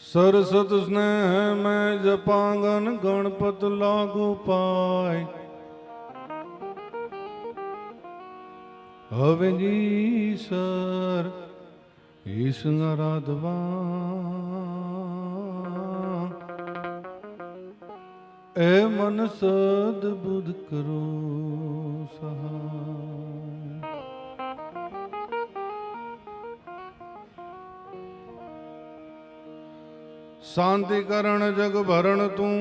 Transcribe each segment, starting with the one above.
सरसत स्नेह में जपांगन गणपत लागू पाय હવે ઈશ્વર ઈશ્વર આરાધવા એ મન સદબુદ્ધ કરો સહાય। શાંતિ કરણ જગ ભરણ તું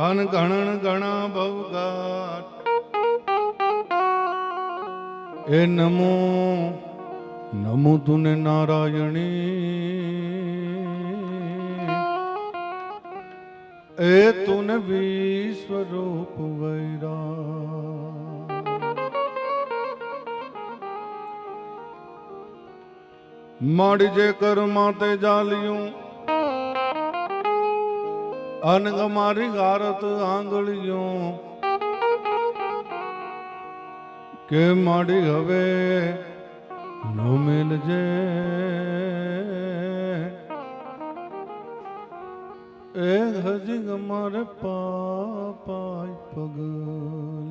અનગણન ગણા ભવગાટ એ નમો નમો તુને નારાયણી એ તુને વિશ્વરૂપ વૈરા। માડી જે કર માતે જાલિયું અનગ મારી ગારત આંગળીયું કે માડી હવે ન મેલજે એ હજી અમારે પાપાય પગલિયું।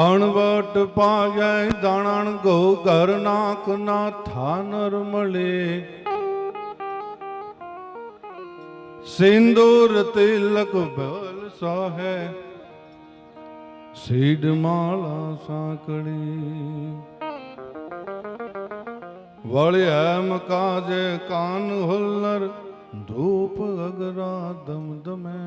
અણવટ પાય દાણાણ ગો ઘર નાક ના થાનર મળે સિંદૂર તિલક ભલ સાહે સીડ માળા સાંકળી વળી એમ કાજે કાન હુલ્લર ધૂપ અગરા દમદમે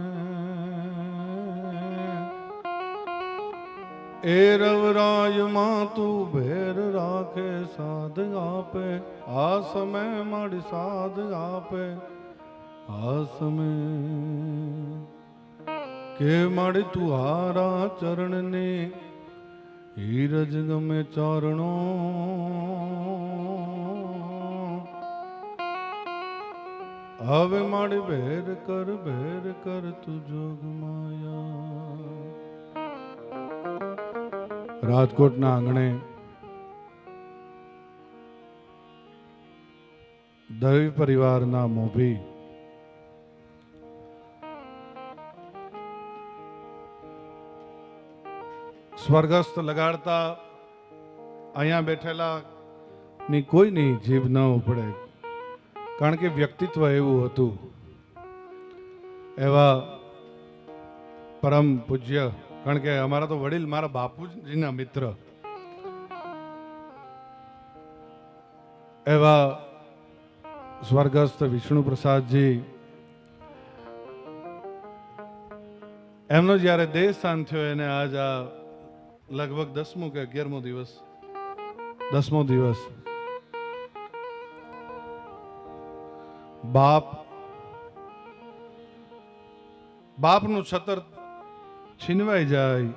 એ રવરાય માં તું ભેર રાખે સાધ આપે આ સમય મારી સાધ આપે આ સમય કે મારી તું હારા ચરણ ને હીરજ ગમે ચારણો હવે મારી ભેર કર તું જોગ માયા। રાજકોટના આંગણે દવી પરિવારના મોભી સ્વર્ગસ્થ લગાડતા અહીંયા બેઠેલા ની કોઈની જીભ ન ઉપડે, કારણ કે વ્યક્તિત્વ એવું હતું। એવા પરમ પૂજ્ય, કારણ કે અમારા તો વડીલ મારા બાપુજીના મિત્ર એવા સ્વર્ગસ્થ વિષ્ણુ પ્રસાદજી, એમનો જ્યારે દેહસ્થાન થયો એને આજ આ લગભગ 10મો કે 11મો દિવસ, 10મો દિવસ। બાપનું છતર છીનવાઈ જાય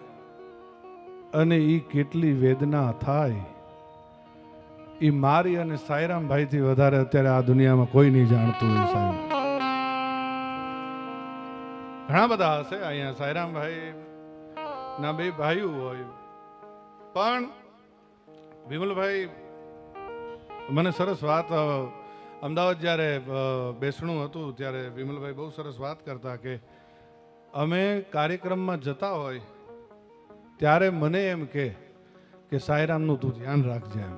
અને ઈ કેટલી વેદના થાય ઈ મારી અને સાયરામભાઈ થી વધારે અત્યારે આ દુનિયામાં કોઈ નહીં જાણતું હોય સાહેબ। ઘણા બધા હશે અહીંયા, સાયરામભાઈ ના બે ભાઈઓ હોય, પણ વિમલભાઈ મને સરસ વાત, અમદાવાદ જ્યારે બેસણું હતું ત્યારે વિમલભાઈ બહુ સરસ વાત કરતા કે અમે કાર્યક્રમમાં જતા હોય ત્યારે મને એમ કે સાયરામનું તું ધ્યાન રાખજે એમ।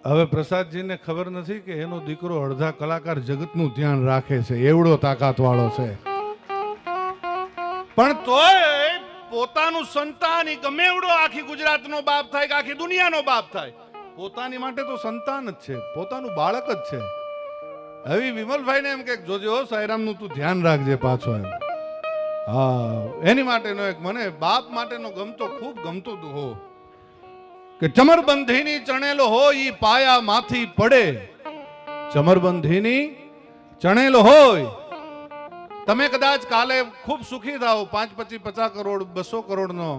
હવે પ્રસાદજીને ખબર નથી કે એનો દીકરો અડધા કલાકાર જગતનું ધ્યાન રાખે છે, એવડો તાકાત વાળો છે, પણ તોય પોતાનું સંતાન ગમે એવડો આખી ગુજરાતનો બાપ થાય કે આખી દુનિયાનો બાપ થાય, પોતાની માટે તો સંતાન જ છે, પોતાનું બાળક જ છે। હવે વિમલભાઈને એમ કે જોજો સાયરામનું તું ધ્યાન રાખજે પાછો એમ। હા, એની માટેનો એક મને બાપ માટેનો ગમતો, ખૂબ ગમતું તું હો કે ચમરબંધીની ચણેલો હોય ઈ પાયા માંથી પડે, ચમરબંધીની ચણેલો હોય। તમે કદાચ કાલે ખૂબ સુખી થાઓ, 5, 25, 50 કરોડ 200 કરોડનો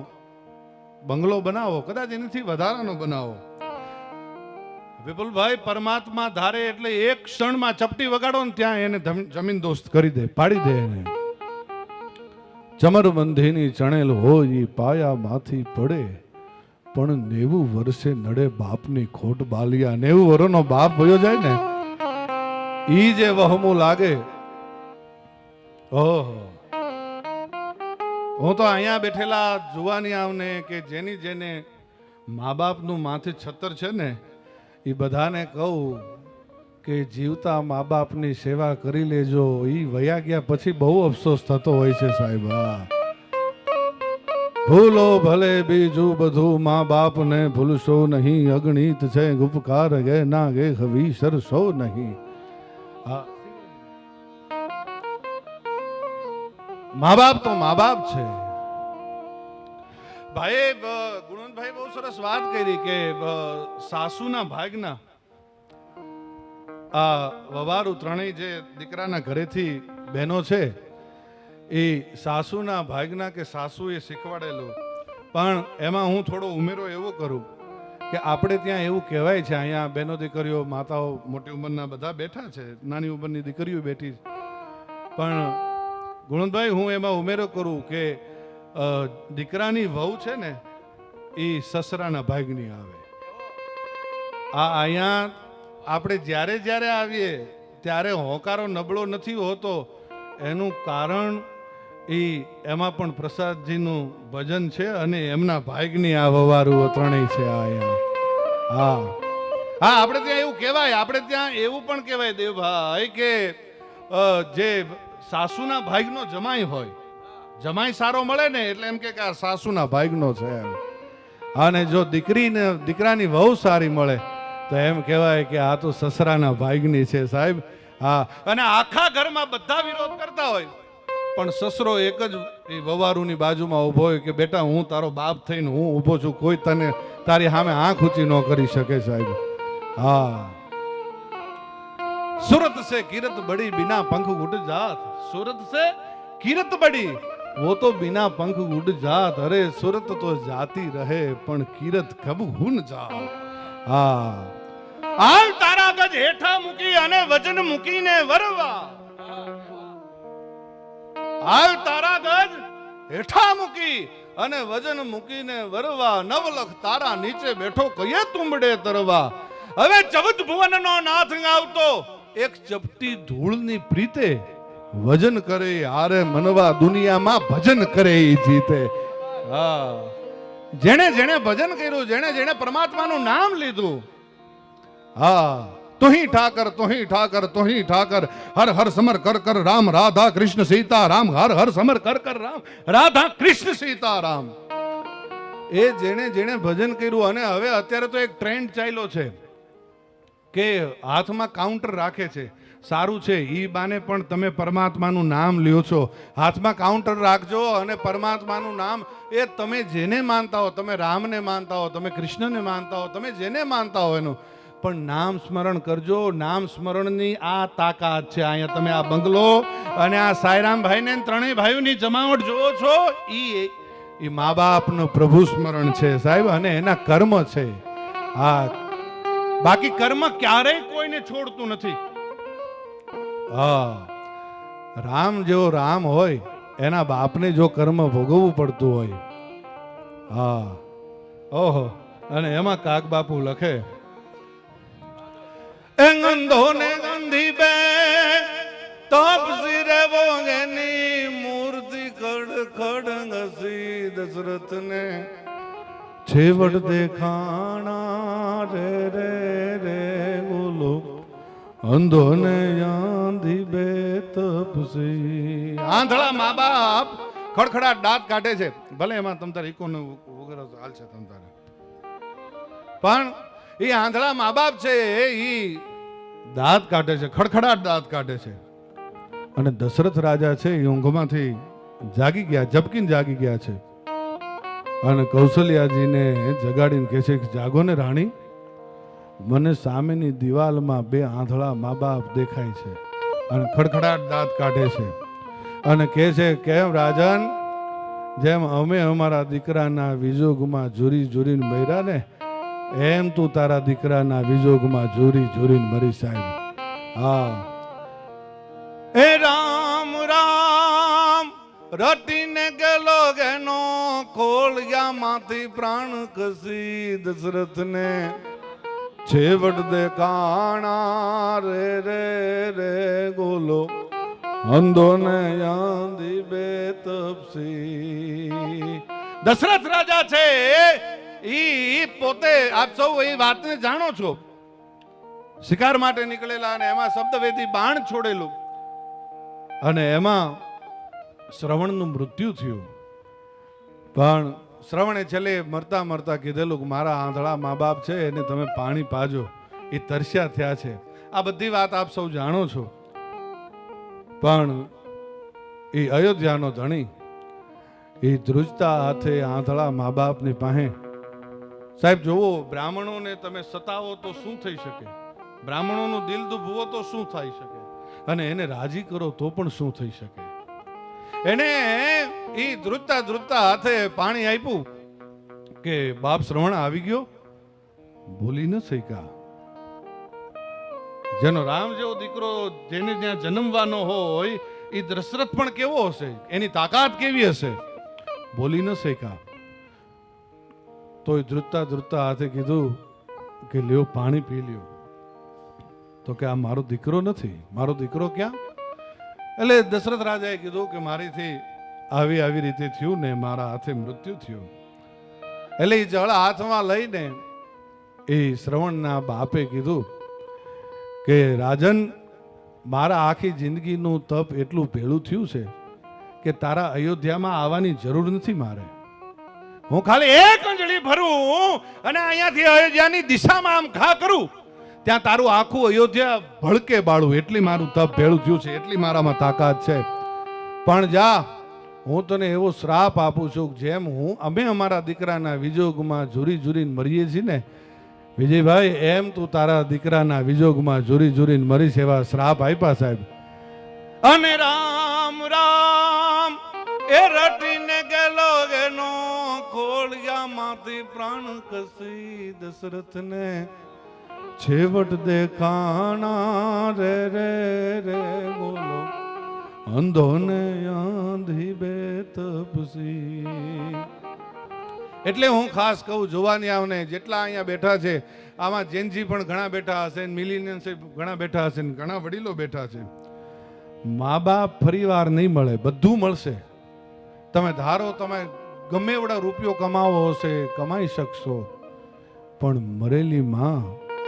બંગલો બનાવો, કદાચ એનાથી વધારાનો બનાવો, વિપુલભાઈ, પરમાત્મા ધારે એટલે એક ક્ષણમાં ચપટી વગાડો ને ત્યાં એને જમીન દોસ્ત કરી દે, પાડી દે એને. ચમરબંધીની ચણેલ હોય ઈ પાયામાંથી પડે, પણ 90 વર્ષે નડે બાપની ખોટ બાલિયા. 90 વર્ષનો બાપ ભયો જાય ને ઈ જે વહમું લાગે. ઓહો, હું તો અહીંયા બેઠેલા જુવાની આવને કે જેની જેને મા બાપનું માથે છત્તર છે ને એ બધાને કહું કે જીવતા મા બાપની સેવા કરી લેજો. ઈ વયા ગયા પછી બહુ અફસોસ થતો હોય છે સાહેબ. ભૂલો ભલે બીજું બધું, મા બાપને ભૂલશો નહીં. અગણિત છે ગુપકાર ગે ના ગે હવી સરસો નહીં. મા બાપ તો મા બાપ છે. ભાઈ ગુણવંતભાઈ બહુ સરસ વાત કરી કે સાસુના ભાગના આ વવારું ત્રણેય જે દીકરાના ઘરેથી બહેનો છે એ સાસુના ભાગના કે સાસુએ શીખવાડેલું. પણ એમાં હું થોડો ઉમેરો એવો કરું કે આપણે ત્યાં એવું કહેવાય છે, અહીંયા બહેનો દીકરીઓ માતાઓ મોટી ઉંમરના બધા બેઠા છે, નાની ઉંમરની દીકરીઓ બેઠી. પણ ગુણવંતભાઈ હું એમાં ઉમેરો કરું કે દીકરાની વહુ છે ને એ સસરાના ભાગની આવે. અહીંયા આપણે જ્યારે જ્યારે આવીએ ત્યારે હોકારો નબળો નથી હોતો. એનું કારણ એમાં પણ પ્રસાદજીનું ભજન છે અને એમના ભાગની આ વવારું ત્રણેય છે અહીંયા. હા હા, આપણે ત્યાં એવું કહેવાય, આપણે ત્યાં એવું પણ કહેવાય દેવભાઈ કે જે સાસુના ભાગનો જમાઈ હોય, જમાઈ સારો મળે ને એટલે એમ કે આ સાસુના ભાગનો છે એમ. અને જો દીકરાની વહુ સારી મળે તો એમ કહેવાય કે આ તો સસરાના ભાગની છે સાહેબ. હા, અને આખા ઘરમાં બધા વિરોધ કરતા હોય પણ સસરો એક જ વવારુની બાજુમાં ઊભો હોય કે બેટા હું તારો બાપ થઈને હું ઊભો છું, કોઈ તને તારી સામે આંખ ઊંચી ન કરી શકે સાહેબ. હા, सूरत से किरत बड़ी बिना पंख उड़ जात. सूरत से किरत बड़ी वो तो बिना पंख उड़ जात. अरे सूरत तो जाती रहे पण किरत कब हुन जात. હા, આવ તારા ગજ હેઠા મૂકી અને વજન મૂકીને વરવા. આવ તારા ગજ હેઠા મૂકી અને વજન મૂકીને વરવા. નવલખ તારા નીચે બેઠો કયે તુંબડે તરવા. હવે 14 ભુવનનો નાથ આવતો એક ચપટી ધૂળની પ્રીતે વજન કરે આરે મનવા. દુનિયામાં ભજન કરે એ જીતે. હા, જેણે જેણે ભજન કર્યું, જેણે જેણે પરમાત્માનું નામ લીધું, હા, તુહી ઠાકર તુહી ઠાકર તુહી ઠાકર. હર હર સમર કર કર રામ રાધા કૃષ્ણ સીતા રામ. હર હર સમર કર કર રામ રાધા કૃષ્ણ સીતા રામ. એ જેણે જેણે ભજન કર્યું. અને હવે અત્યારે તો એક ટ્રેન્ડ ચાલ્યો છે કે હાથમાં કાઉન્ટર રાખે છે. સારું છે, ઈ બાને પણ તમે પરમાત્માનું નામ લ્યો છો. હાથમાં કાઉન્ટર રાખજો અને પરમાત્માનું નામ એ તમે જેને માનતા હો, તમે રામને માનતા હો, તમે કૃષ્ણને માનતા હો, તમે જેને માનતા હો એનું પણ નામ સ્મરણ કરજો. નામ સ્મરણની આ તાકાત છે. અહીંયા તમે આ બંગલો અને આ સાયરામભાઈ ને ત્રણેય ભાઈઓની જમાવટ જોવો છો, ઈ મા બાપનું પ્રભુ સ્મરણ છે સાહેબ, અને એના કર્મ છે. હા, બાકી કર્મ ક્યારેય કોઈને છોડતું નથી. હા, રામ જેવો રામ હોય એના બાપને જો કર્મ ભોગવવું પડતું હોય. હા, ઓહો, અને એમાં કાક બાપુ લખે ગંધો ને ગંધી બે તપ સિરે વોગેની મૂર્તિ ખડ ખડ ઘસી. દશરથ ને છેવટ દેખાણા રે રે રે બોલો અંધો ને આંધી બે તપસી. આંધળા મા બાપ ખડખડાટ દાંત કાઢે છે. ભલે એમાં તમ તારે ઇકોનો વગેરે હાલ છે તમ તારે, પણ એ આંધળા મા બાપ છે એ દાંત કાઢે છે, ખડખડાટ દાંત કાઢે છે. અને દશરથ રાજા છે એ ઊંઘમાંથી જાગી ગયા, ઝબકીને જાગી ગયા છે. અને કૌશલ્યાજીને જગાડીને કહે છે કે જાગો ને રાણી, મને સામેની દિવાલમાં બે આંધળા મા બાપ દેખાય છે. અને ખડખડાટ દાંત કાઢે છે અને કહે છે કેમ રાજન, જેમ અમે અમારા દીકરાના વિજોગમાં ઝૂરી ઝૂરીને મર્યા ને એમ તું તારા દીકરાના વિજોગમાં ઝૂરી ઝૂરીને મરી સાહેબ. હા એ રામ રામ રટીને ગેલો ગેનો ખોળિયા માંથી પ્રાણ ખસી દશરથને છેવટ દે કાણા રે રે રે ગોલો અંધો ને યાદી બે તપસી. દશરથ રાજા છે ઈ પોતે આપ સૌ એ વાતને જાણો છો. શિકાર માટે નીકળેલા અને એમાં શબ્દવેદી બાણ છોડેલું અને એમાં શ્રવણનું મૃત્યુ થયું. પણ શ્રવણે છેલ્લે મરતા મરતા કીધેલું કે મારા આંધળા મા બાપ છે એને તમે પાણી પાજો, એ તરસ્યા થયા છે. આ બધી વાત આપ સૌ જાણો છો. પણ એ અયોધ્યાનો ધણી એ ધ્રુજતા હાથે આંધળા મા બાપની પાસે સાહેબ જોવો, બ્રાહ્મણોને તમે સતાવો તો શું થઈ શકે, બ્રાહ્મણોનું દિલ દુભવો તો શું થઈ શકે, અને એને રાજી કરો તો પણ શું થઈ શકે. એને એ ધ્રુજતા ધ્રુજતા હાથે પાણી આપ્યું કે બાપ શ્રવણ આવી ગયો, બોલી ન શક્યા. જેનો રામ જેવો દીકરો જેને ત્યાં જન્મવાનો હોય એ દશરથ પણ કેવો હશે, એની તાકાત કેવી હશે, બોલી ન શક્યા. તો એ ધ્રુજતા ધ્રુજતા હાથે કીધું કે લ્યો પાણી પી લ્યો. તો કે આ મારો દીકરો નથી. મારો દીકરો ક્યાં? એટલે દશરથ રાજાએ કીધું કે મારીથી આવી આવી રીતે થયું ને મારા હાથે મૃત્યુ થયું. એટલે એ જળ હાથમાં લઈને એ શ્રવણના બાપે કીધું કે રાજન, મારા આખી જિંદગીનું તપ એટલું ભેળું થયું છે કે તારા અયોધ્યામાં આવવાની જરૂર નથી મારે. હું ખાલી એક અંજળી ભરું અને અહીંયાથી અયોધ્યાની દિશામાં આમ ઘા કરું, ત્યાં તારું આખું અયોધ્યા ભડકે બાળું, એટલી મારું તપ ભેળું થયું છે, એટલી મારામાં તાકાત છે. પણ જા, હું તને એવો શ્રાપ આપું છું જેમ અમે અમારા દીકરાના વિજોગમાં ઝૂરી ઝૂરીને મરીએ છીએ ને વિજયભાઈ, એમ તું તારા દીકરાના વિજોગમાં ઝૂરી ઝૂરીને મરીશ, એવા શ્રાપ આપ્યા સાહેબ. અને રામ રામ એ રટીને ગેલો ગેનો ખોળિયામાંથી પ્રાણ ખસી દશરથને છેવટ દેખાણા રે રે રે બોલો અંધો ને આંધી બે તપસી. એટલે હું ખાસ કહું જોવાની આવને જેટલા અહીંયા બેઠા છે, આમાં જેનજી પણ ઘણા બેઠા હશે, મિલિનિયન્સ ઘણા બેઠા હશે, ઘણા વડીલો બેઠા છે. મા બાપ ફરીવાર નહીં મળે, બધું મળશે. તમે ધારો તમે ગમે એવડા રૂપિયો કમાવો હશે, કમાઈ શકશો, પણ મરેલી માં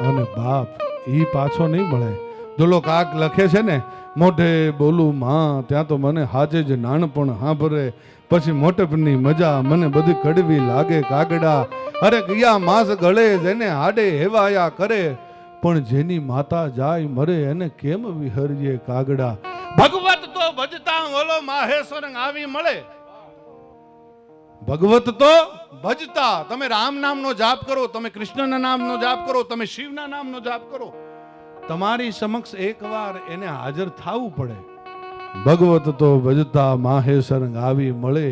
અને બાપ ઈ પાછો નહીં મળે. દોલો કાક લખે છે ને, મોઢે બોલું માં ત્યાં તો મને હાજે જ નાનપણ હાંભરે, પછી મોટપની મજા મને બધી કડવી લાગે કાગડા. અરે ગયા માસ ગળે જેને હાડે હેવાયા કરે, પણ જેની માતા જાય મરે એને કેમ વિહરીએ કાગડા. ભગવત તો ભજતા ઓલો માહેશ્વર આવી મળે. ભગવત તો ભજતા, તમે રામ નામનો જાપ કરો, તમે કૃષ્ણના નામનો જાપ કરો, તમે શિવના નામનો જાપ કરો, તમારી સમક્ષ એકવાર એને હાજર થવું પડે. ભગવત તો ભજતા માહેશ્વર આવી મળે,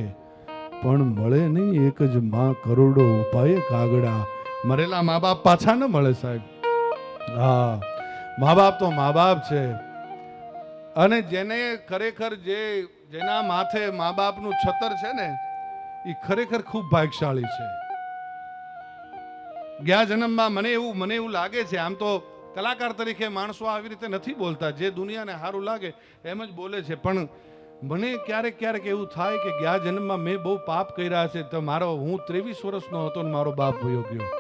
પણ મળે નહીં એક જ માં કરોડો ઉપાય કાગડા. મરેલા મા બાપ પાછા ન મળે સાહેબ. હા, મા બાપ તો મા બાપ છે. અને જેને ખરેખર જેના માથે મા બાપનું છતર છે ને, એ ખરેખર ખૂબ ભાગ્યશાળી છે. ગયા જન્મમાં મને એવું લાગે છે, આમ તો કલાકાર તરીકે માણસો આવી રીતે નથી બોલતા, જે દુનિયાને સારું લાગે એમ જ બોલે છે, પણ મને ક્યારેક ક્યારેક એવું થાય કે ગયા જન્મમાં મેં બહુ પાપ કર્યા છે, તો હું 23 વર્ષનો હતો ને મારો બાપ વયો ગયો.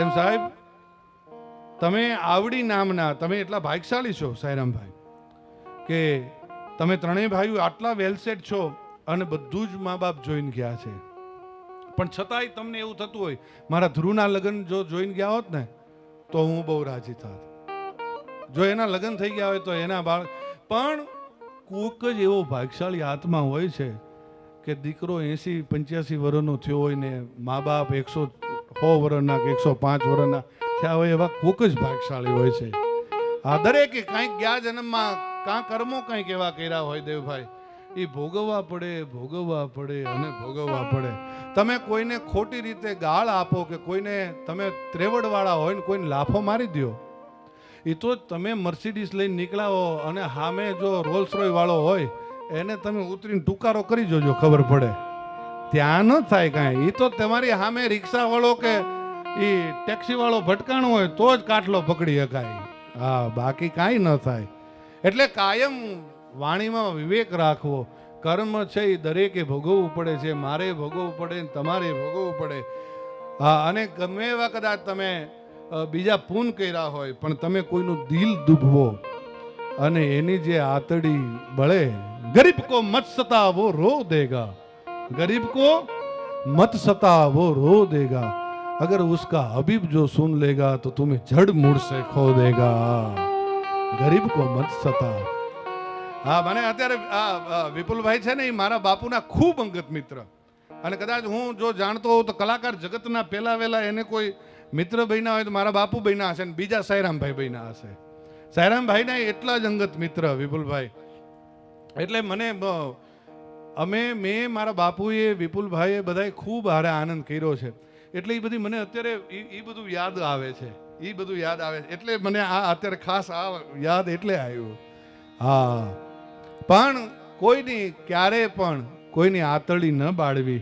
એમ સાહેબ, તમે આવડી નામના, તમે એટલા ભાગ્યશાળી છો સાયરામભાઈ, કે તમે ત્રણેય ભાઈઓ આટલા વેલસેટ છો અને બધું જ મા બાપ જોઈને ગયા છે. પણ છતાંય તમને એવું થતું હોય, મારા ધ્રુવના લગ્ન જો જોઈને ગયા હોત ને તો હું બહુ રાજી થાત. જો એના લગ્ન થઈ ગયા હોય તો એના બાળક, પણ કોક જ એવો ભાગ્યશાળી આત્મા હોય છે કે દીકરો 80-85 વર્ષનો થયો હોય ને મા બાપ 100 વર્ષના કે 105 વર્ષના થયા હોય, એવા કોક જ ભાગ્યશાળી હોય છે. આ દરેકે કંઈક ગયા જન્મમાં કાં કર્મો કંઈક એવા કર્યા હોય દેવભાઈ, એ ભોગવવા પડે અને ભોગવવા પડે. તમે કોઈને ખોટી રીતે ગાળ આપો કે કોઈને તમે ત્રેવડવાળા હોય ને કોઈને લાફો મારી દો, એ તો તમે મર્સિડીઝ લઈને નીકળાવો અને સામે જો રોલ્સ રોય વાળો હોય એને તમે ઉતરીને ટુકારો કરી જોજો, ખબર પડે. ત્યાં ન થાય કાંઈ. એ તો તમારી સામે રિક્ષા વાળો કે એ ટેક્સી વાળો ભટકાણો હોય તો જ કાટલો પકડી શકાય. હા, બાકી કાંઈ ન થાય. એટલે કાયમ વાણીમાં વિવેક રાખવો. કર્મ છે એ દરેકે ભોગવવું પડે છે, મારે ભોગવવું પડે ને તમારે ભોગવવું પડે. હા, અને ગમે એવા કદાચ તમે બીજા પૂન કર્યા હોય પણ તમે કોઈનું દિલ દુભવો અને એની જે આતડી બળે. ગરીબ કો મત સતા વો રો દેગા, गरीब को मत सता वो रो देगा, अगर उसका हबीब जो सुन लेगा तो तुम्हें जड़ मूड से खो देगा. गरीब को मत सता. હા, મને અત્યારે આ વિપુલભાઈ છે ને એ મારા બાપુના ખૂબ અંગત મિત્ર, અને કદાચ હું જો જાણતો હોઉં તો કલાકાર જગતના પહેલા વહેલા એને કોઈ મિત્ર બન્યા હોય તો મારા બાપુ બન્યા હશે, ને બીજા સાયરામભાઈ બન્યા હશે. સાયરામભાઈના એટલા જ અંગત મિત્ર વિપુલભાઈ. એટલે મને મેં મારા બાપુએ વિપુલભાઈએ બધાએ ખૂબ હારે આનંદ કર્યો છે. એટલે એ બધી મને અત્યારે એ બધું યાદ આવે છે, એ બધું યાદ આવે છે. એટલે મને આ અત્યારે ખાસ આ યાદ એટલે આવ્યું. હા, પણ કોઈની ક્યારે પણ કોઈની આતળી ન બાળવી.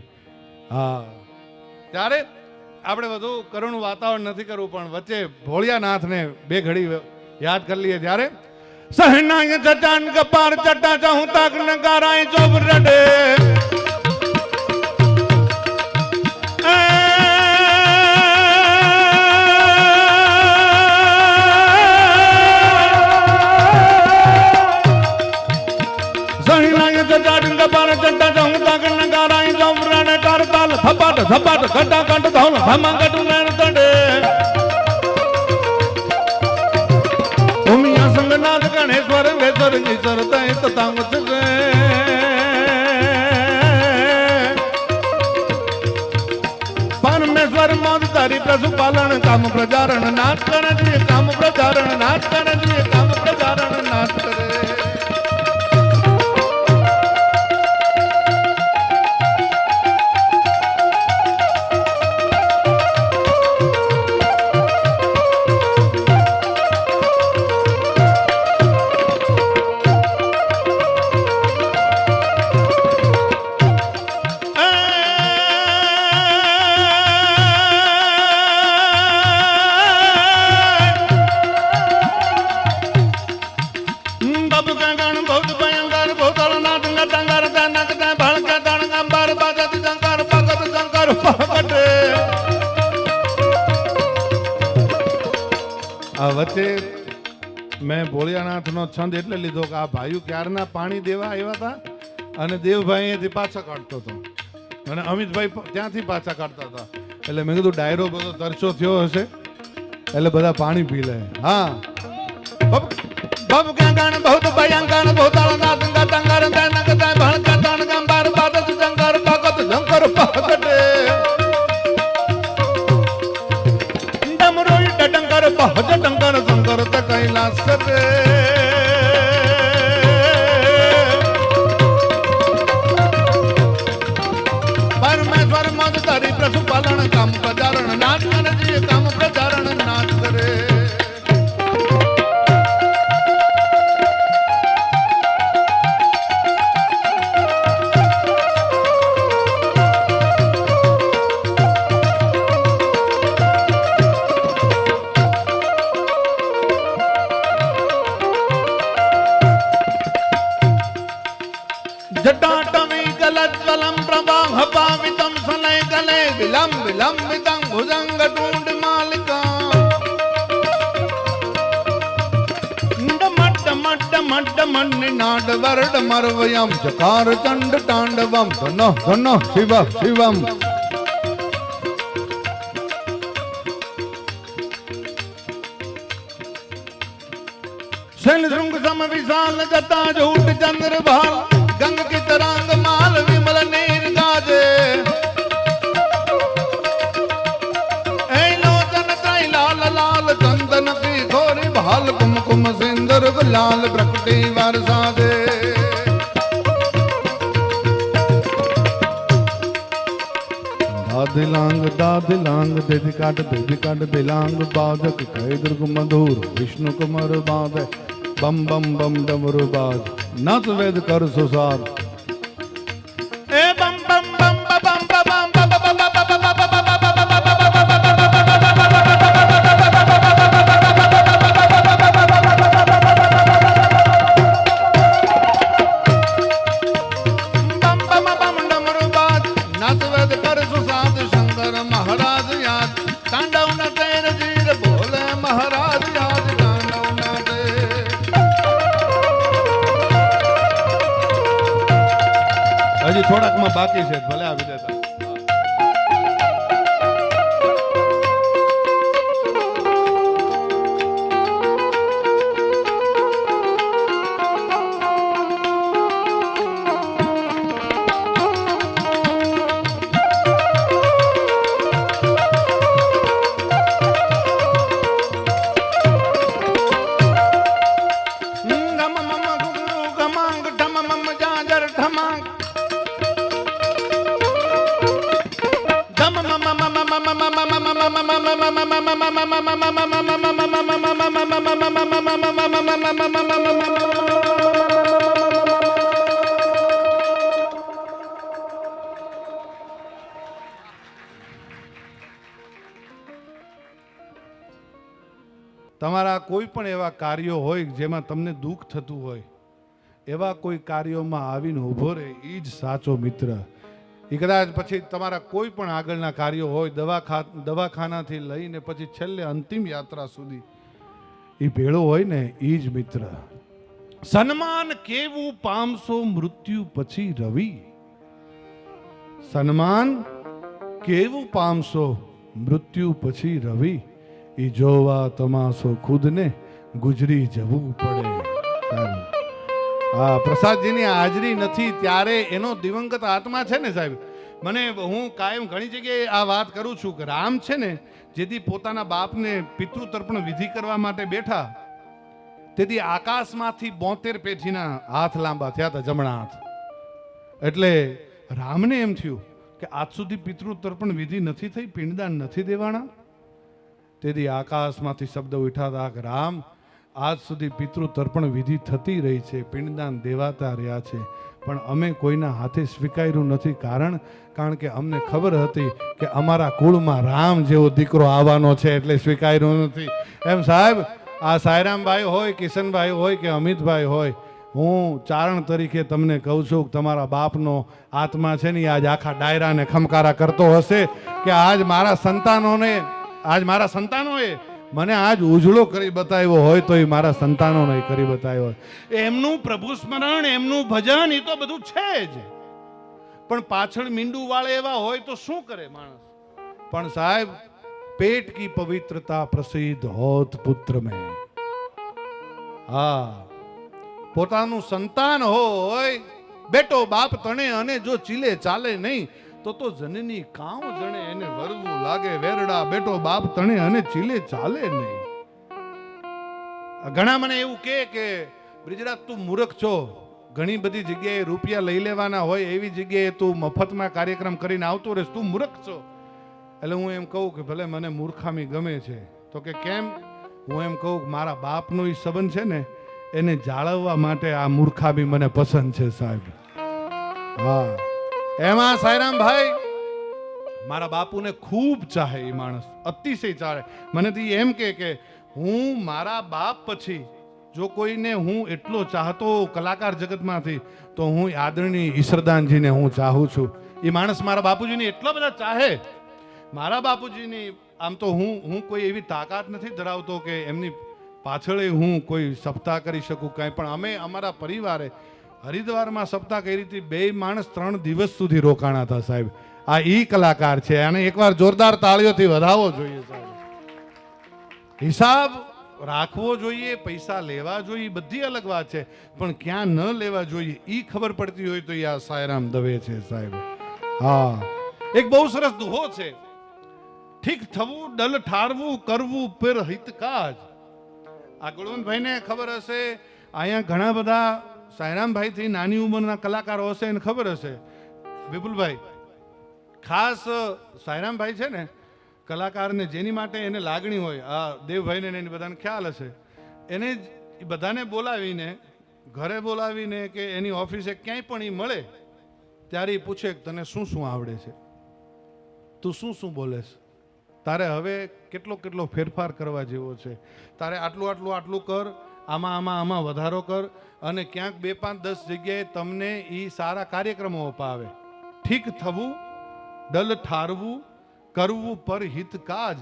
હા, ત્યારે આપણે વધુ કરુણ વાતાવરણ નથી કરવું, પણ વચ્ચે ભોળિયાનાથને બે ઘડી યાદ કરી લઈએ. ત્યારે सहनाय चटान कपार चटा चाहूं ताक नगाराय चोब रडे सहनाय चटान कपार चटा चाहूं ताक नगाराय चोब रडे करताल थपाट थपाट घटा घट धौल धमा घट नैन तडे संगनाथ गणेश्वर वेश्वर ईश्वर तैत तांगत रे परमेश्वर मौज तारी पशुपालन काम प्रचारण नाथ करे जी काम प्रचारण नाथ करे जी काम प्रचारण नाथ करे. વચ્ચે મેં ભોળિયાનાથનો છંદ એટલે લીધો કે આ ભાઈઓ ક્યારના પાણી દેવા આવ્યા હતા અને દેવભાઈ અહીંયાથી પાછા કાઢતો હતો અને અમિતભાઈ ત્યાંથી પાછા કાઢતા હતા. એટલે મેં કીધું ડાયરો બધો તરસો થયો હશે એટલે બધા પાણી પી લે. હા, બબ કાંગાણ બહુત ભયંકર ભૂતાળ નાથ ગંગાર દનક દય ભણક તણ ગંબાર બાદત જંગર ભગત જંકર પકડે ડમરોઈ ડંગર પહજ ડંગર શંકર ત કૈલાસ રે પરમેશ્વર મદ તારી પશુપાલન કામ પ્રચારણ નાથ કરે જી કામ પ્રચારણ નાથ કરે. जटाटवी गलज्वलं प्रवाह पावितं सलय गले विलंब विलंबितं भुजंग टूंड मालिका मट्ट मट्ट मट्ट मन्नि नाड वर्ड मरवयं चकार चंड तांडवं धनो धनो शिव शिवम. शैल श्रृंग सम विशाल जटा झूठ चंद्र भाल गंग की तरंग माल विमल नीर गाजे ऐ लोचन त्रय लाल लाल चंदन की घोरी भाल कुमकुम सिंदूर गुलाल प्रकटी वर्षा दे. દિલાંગ દેદિકાટ દિલાંગ બાધક કૈ દુર્ગ મધુર વિષ્ણુ કુમાર બાદ બમ બમ બમ ડમરુ બાદ નત વેદ કર સુસાર એ બમ બમ બમ બમ બમ હજી થોડાકમાં બાકી છે, ભલે આવી દેતા. તમારા કોઈ પણ એવા કાર્યો હોય જેમાં તમને દુઃખ થતું હોય, એવા કોઈ કાર્યોમાં આવીને ઊભો રહે એ જ સાચો મિત્ર. એ કદાચ પછી તમારા કોઈ પણ આગળના કાર્યો હોય, દવાખાનાથી લઈને પછી છેલ્લે અંતિમ યાત્રા સુધી એ ભેળો હોય ને એ જ મિત્ર. સન્માન કેવું પામશો મૃત્યુ પછી રવિ, સન્માન કેવું પામશો મૃત્યુ પછી રવિ, એ જોવા તમાશો ખુદને ગુજરી જવું પડે. હા, પ્રસાદજીની હાજરી નથી ત્યારે એનો દિવંગત આત્મા છે ને સાહેબ. હું કાયમ ઘણી જગ્યાએ આ વાત કરું છું કે રામ છે ને જેથી પોતાના બાપને પિતૃ તર્પણ વિધિ કરવા માટે બેઠા, તેથી આકાશમાંથી 72 પેઢીના હાથ લાંબા થયા હતા, જમણા હાથ. એટલે રામને એમ થયું કે આજ સુધી પિતૃ તર્પણ વિધિ નથી થઈ, પિંડદાન નથી દેવાના. તેથી આકાશમાંથી શબ્દ ઉઠ્યા હતા કે રામ, આજ સુધી પિતૃ તર્પણ વિધિ થતી રહી છે, પિંડદાન દેવાતા રહ્યા છે, પણ અમે કોઈના હાથે સ્વીકાર્યું નથી. કારણ કે અમને ખબર હતી કે અમારા કુળમાં રામ જેવો દીકરો આવવાનો છે, એટલે સ્વીકાર્યું નથી. એમ સાહેબ, આ સાયરામભાઈ હોય, કિશનભાઈ હોય કે અમિતભાઈ હોય, હું ચારણ તરીકે તમને કહું છું કે તમારા બાપનો આત્મા છે ને આજ આખા ડાયરાને ખમકારા કરતો હશે કે આજ મારા સંતાનોએ મને આજ ઉજળો કરી બતાવ્યો હોય તો એ મારા સંતાનોને કરી બતાવ્યો હોય. એમનું પ્રભુ સ્મરણ, એમનું ભજન, એ તો બધું છે જ, પણ પાછળ મીંડું વાળે એવા હોય તો શું કરે માણસ. પણ સાહેબ, પેટ કી પવિત્રતા પ્રસિદ્ધ હોત પુત્ર મેં. હા, પોતાનું સંતાન હોય, બેટો બાપ તણે અને જો ચીલે ચાલે નહીં તો જનની કામ જણે એને વરવું લાગે. વેરડા બેટો બાપ તણે અને ચીલે ચાલે નહીં. ઘણા મને એવું કે બ્રિજરાજ તું મૂર્ખ છો, ઘણી બધી જગ્યાએ રૂપિયા લઈ લેવાના હોય એવી જગ્યાએ તું મફતમાં કાર્યક્રમ કરીને આવતો રહેશ, તું મૂર્ખ છો. એટલે હું એમ કહું કે ભલે મને મૂર્ખામી ગમે છે. તો કે કેમ? હું એમ કહું કે મારા બાપનો એ સંબંધ છે ને એને જાળવવા માટે આ મૂર્ખામી મને પસંદ છે સાહેબ. હા, એમાં સાયરામભાઈ મારા બાપુને ખૂબ ચાહે. એ માણસ અતિશય ચાહે. મને તો એમ કે હું મારા બાપ પછી જો કોઈને હું એટલો ચાહતો કલાકાર જગતમાંથી તો હું આદરણીય ઈશ્વરદાનજીને હું ચાહું છું. એ માણસ મારા બાપુજીને એટલા બધા ચાહે. મારા બાપુજીની આમ તો હું કોઈ એવી તાકાત નથી ધરાવતો કે એમની પાછળ હું કોઈ સપ્તાહ કરી શકું કાંઈ, પણ અમે અમારા પરિવારે હરિદ્વારમાં સપ્તાહ કરી હતી. 2 માણસ 3 દિવસ સુધી રોકાણા હતા સાહેબ. આ ઈ કલાકાર છે, અને એકવાર જોરદાર તાળીઓથી વધાવવો જોઈએ સાહેબ. હિસાબ રાખવો જોઈએ, પૈસા લેવા જોઈએ, બધી અલગ વાત છે, પણ ક્યાં ન લેવા જોઈએ ઈ ખબર પડતી હોય તો આ સાયરામ દવે છે સાહેબ. હા, એક બહુ સરસ દુહો છે, ઠીક થવું ડલ ઠારવું કરવું પર હિત કાજ. આ ગુણવંતભાઈને ખબર હશે, અહીંયા ઘણા બધા સાયરામભાઈ થી નાની ઉંમરના કલાકારો હશે એને ખબર હશે. વિપુલભાઈ, ખાસ સાયરામભાઈ છે ને, કલાકારને જેની માટે એને લાગણી હોય, આ દેવભાઈને ને એને બધાને ખ્યાલ હશે, એને જ બધાને બોલાવીને, ઘરે બોલાવીને કે એની ઓફિસે ક્યાંય પણ એ મળે ત્યારે એ પૂછે કે તને શું શું આવડે છે, તું શું શું બોલે છે, તારે હવે કેટલો કેટલો ફેરફાર કરવા જેવો છે, તારે આટલું આટલું આટલું કર, આમાં આમાં આમાં વધારો કર, અને ક્યાંક 2, 5, 10 જગ્યાએ તમને એ સારા કાર્યક્રમો અપાવે. ઠીક થવું, ડલ ઠારવું, કરવું પર હિત કાજ,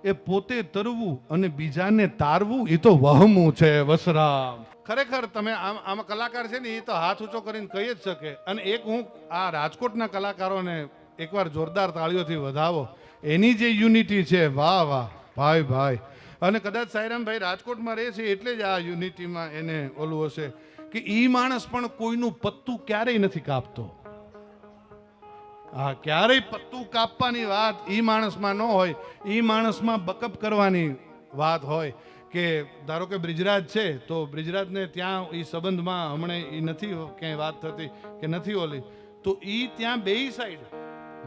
એ પોતે તરવું અને બીજાને તારવું, એ તો વહમું છે વસરામ. ખરેખર તમે આમાં કલાકાર છે ને, એ તો હાથ ઊંચો કરીને કહી જ શકે. અને એક હું આ રાજકોટના કલાકારોને એકવાર જોરદાર તાળીઓથી વધાવો, એની જે યુનિટી છે, વાહ વાહ ભાઈ ભાઈ. અને કદાચ સાયરામભાઈ રાજકોટમાં રહે છે એટલે જ આ યુનિટીમાં એને ઓલું હશે કે ઈ માણસ પણ કોઈનું પત્તું ક્યારેય નથી કાપતો. હા, ક્યારેય પત્તું કાપવાની વાત ઈ માણસમાં ન હોય. ઈ માણસમાં બકઅપ કરવાની વાત હોય કે ધારો કે બ્રિજરાજ છે તો બ્રિજરાજને ત્યાં ઈ સંબંધમાં હમણાં ઈ નથી ક્યાંય વાત થતી કે નથી ઓલી, તો ઈ ત્યાં બેય સાઈડ